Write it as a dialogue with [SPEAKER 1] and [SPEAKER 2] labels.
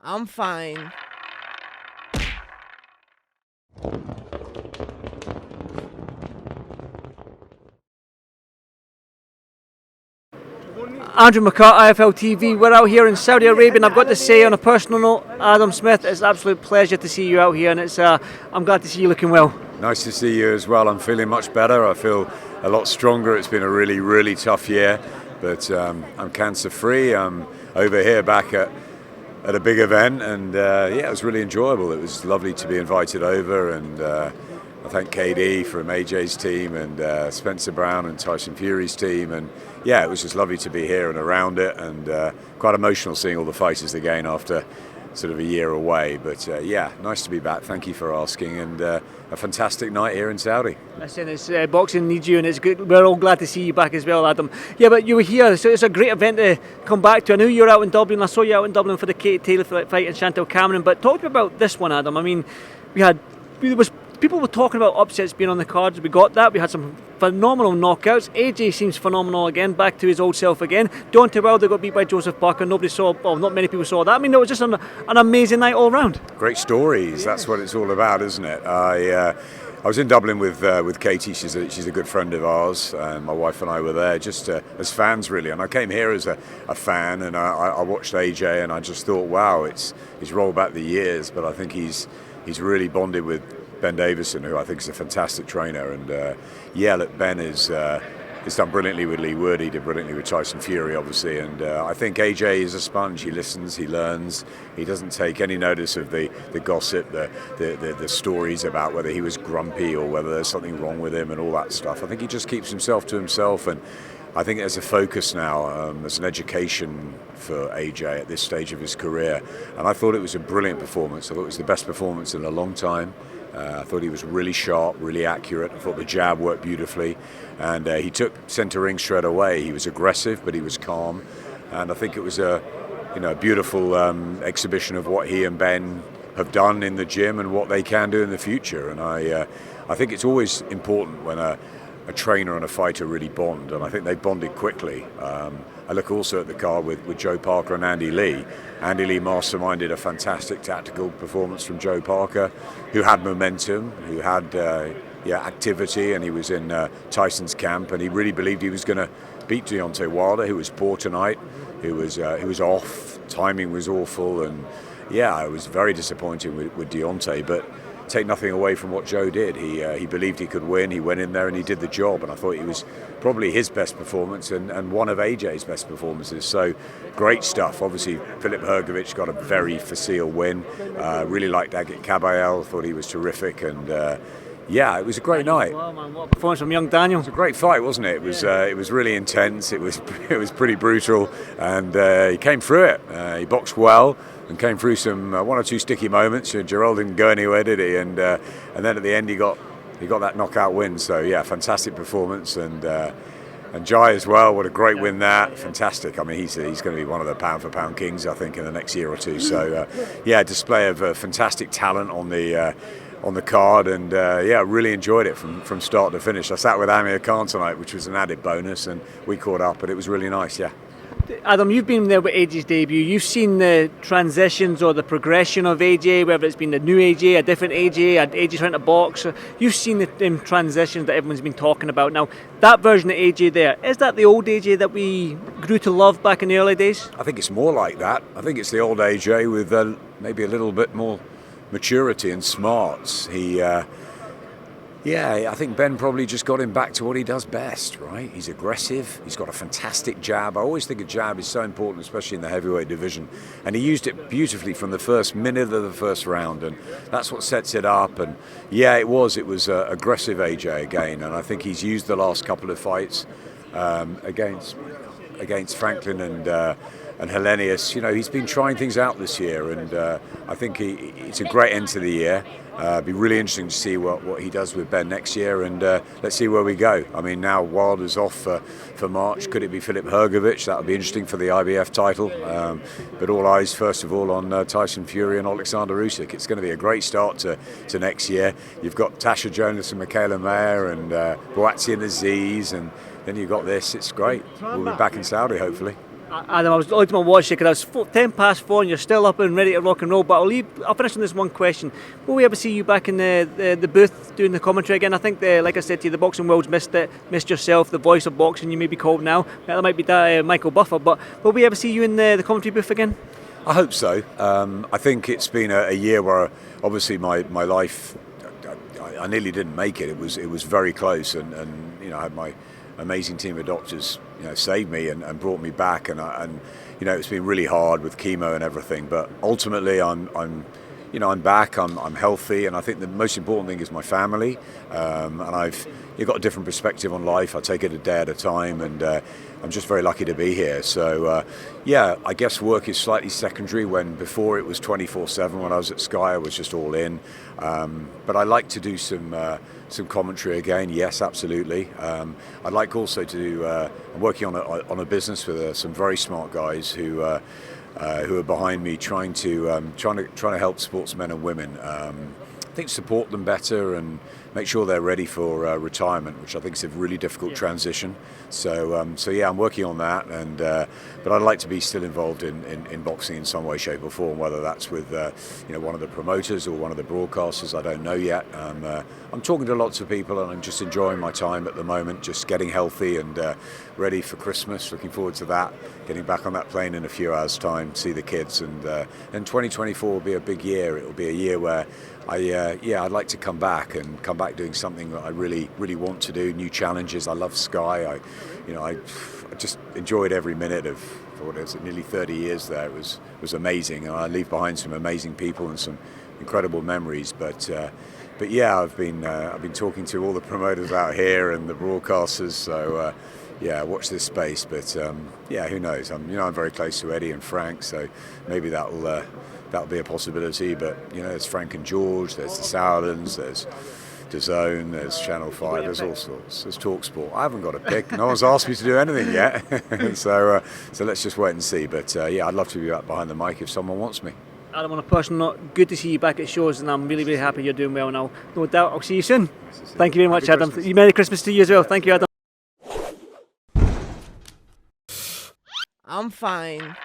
[SPEAKER 1] I'm fine.
[SPEAKER 2] Andrew McCART, IFL TV. We're out here in Saudi Arabia, and I've got to say, on a personal note, Adam Smith, it's an absolute pleasure to see you out here, and I'm glad to see you looking well.
[SPEAKER 3] Nice to see you as well. I'm feeling much better. I feel a lot stronger. It's been a really, really tough year, but I'm cancer-free. I'm over here back at a big event, and it was really enjoyable. It was lovely to be invited over, and I thank KD from AJ's team and Spencer Brown and Tyson Fury's team, and it was just lovely to be here and around it, and quite emotional seeing all the fighters again after sort of a year away. But nice to be back. Thank you for asking, and a fantastic night here in Saudi.
[SPEAKER 2] Listen, it's boxing needs you, and it's good. We're all glad to see you back as well, Adam. Yeah, but you were here, so it's a great event to come back to. I knew you were out in Dublin. I saw you out in Dublin for the Katie Taylor fight and Chantel Cameron. But talk to me about this one, Adam. I mean, people were talking about upsets being on the cards. We got that. We had some phenomenal knockouts. AJ seems phenomenal again, back to his old self again. Deontay Wilder got beat by Joseph Parker. Not many people saw that. I mean, it was just an amazing night all round.
[SPEAKER 3] Great stories. That's what it's all about, isn't it? I was in Dublin with Katie. She's a good friend of ours. My wife and I were there just as fans, really. And I came here as a fan, and I watched AJ, and I just thought, wow, he's rolled back the years, but I think he's really bonded with Ben Davison, who I think is a fantastic trainer. And look, Ben is done brilliantly with Lee Wood. He did brilliantly with Tyson Fury, obviously. And I think AJ is a sponge. He listens, he learns. He doesn't take any notice of the gossip, the stories about whether he was grumpy or whether there's something wrong with him and all that stuff. I think he just keeps himself to himself. And I think there's a focus now, there's an education for AJ at this stage of his career. And I thought it was a brilliant performance. I thought it was the best performance in a long time. I thought he was really sharp, really accurate. I thought the jab worked beautifully. And he took centre ring straight away. He was aggressive, but he was calm. And I think it was a beautiful exhibition of what he and Ben have done in the gym and what they can do in the future. And I think it's always important when a trainer and a fighter really bond, and I think they bonded quickly. I look also at the card with Joe Parker and Andy Lee. Andy Lee masterminded a fantastic tactical performance from Joe Parker, who had momentum, who had activity, and he was in Tyson's camp, and he really believed he was going to beat Deontay Wilder, who was poor tonight, who was off, timing was awful, and I was very disappointed with Deontay, but take nothing away from what Joe did. He believed he could win. He went in there and he did the job, and I thought he was probably his best performance and one of AJ's best performances. So great stuff. Obviously, Filip Hrgović got a very facile win. Really liked Agit Kabayel. Thought he was terrific, and it was a great night.
[SPEAKER 2] Well, man, what a performance from young Daniel.
[SPEAKER 3] It was a great fight, wasn't it? It was really intense. It was pretty brutal, and he came through it. He boxed well and came through some one or two sticky moments. Gerald didn't go anywhere, did he? And then at the end he got that knockout win. So fantastic performance, and Jai as well. What a great win that! Fantastic. I mean, he's going to be one of the pound for pound kings, I think, in the next year or two. So display of fantastic talent on the card, and really enjoyed it from start to finish. I sat with Amir Khan tonight, which was an added bonus, and we caught up, but it was really nice.
[SPEAKER 2] Adam, you've been there with AJ's debut. You've seen the transitions or the progression of AJ, whether it's been the new AJ, a different AJ, AJ trying to box. You've seen the transitions that everyone's been talking about. Now, that version of AJ there, is that the old AJ that we grew to love back in the early days?
[SPEAKER 3] I think it's more like that. I think it's the old AJ with maybe a little bit more maturity and smarts. I think Ben probably just got him back to what he does best, right? He's aggressive. He's got a fantastic jab. I always think a jab is so important, especially in the heavyweight division. And he used it beautifully from the first minute of the first round, and that's what sets it up. And it was aggressive AJ again. And I think he's used the last couple of fights against Franklin and Hellenius. He's been trying things out this year, and I think it's a great end to the year. It'd be really interesting to see what he does with Ben next year, and let's see where we go. I mean, now Wilder's off for March. Could it be Filip Hrgović? That would be interesting for the IBF title. But all eyes, first of all, on Tyson Fury and Alexander Usyk. It's going to be a great start to next year. You've got Tasha Jonas and Michaela Mayer and Boatsy and Aziz, and then you've got this. It's great. We'll be back in Saudi, hopefully.
[SPEAKER 2] Adam, I was looking at my watch because I was 10 past 4 and you're still up and ready to rock and roll, but I'll finish on this one question. Will we ever see you back in the booth doing the commentary again? I think, like I said to you, the boxing world's missed it, missed yourself, the voice of boxing you may be called now. That might be Michael Buffer, but will we ever see you in the commentary booth again?
[SPEAKER 3] I hope so. I think it's been a year where obviously my life, I nearly didn't make it. It was very close, and I had my amazing team of doctors, saved me and brought me back, and it's been really hard with chemo and everything. But ultimately, I'm back. I'm healthy, and I think the most important thing is my family. And you've got a different perspective on life. I take it a day at a time, and I'm just very lucky to be here. So I guess work is slightly secondary. When before it was 24/7. When I was at Sky, I was just all in. But I like to do some commentary again. Yes, absolutely. I'd like also to do. I'm working on a business with some very smart guys who are behind me, trying to help sportsmen and women. I think support them better and make sure they're ready for retirement, which I think is a really difficult transition. So I'm working on that, but I'd like to be still involved in boxing in some way, shape or form, whether that's with one of the promoters or one of the broadcasters. I don't know yet. I'm talking to lots of people, and I'm just enjoying my time at the moment, just getting healthy and ready for Christmas. Looking forward to that, getting back on that plane in a few hours' time, see the kids, and 2024 will be a big year. It will be a year where I'd like to come back doing something that I really, really want to do. New challenges. I love Sky. I just enjoyed every minute of what is it, nearly 30 years there. It was amazing, and I leave behind some amazing people and some incredible memories. But I've been talking to all the promoters out here and the broadcasters. So watch this space. But who knows? I'm very close to Eddie and Frank, so maybe that'll be a possibility. But there's Frank and George, there's the Sauerlands, there's DAZN, there's Channel 5, there's all sorts. There's TalkSport. I haven't got a pick. No one's asked me to do anything yet. so let's just wait and see. But I'd love to be back behind the mic if someone wants me.
[SPEAKER 2] Adam, on a personal note, good to see you back at shows, and I'm really, really happy you're doing well now. No doubt, I'll see you soon. Thank you very much, Adam. Merry Christmas to you as well. Thank you, Adam.
[SPEAKER 1] I'm fine.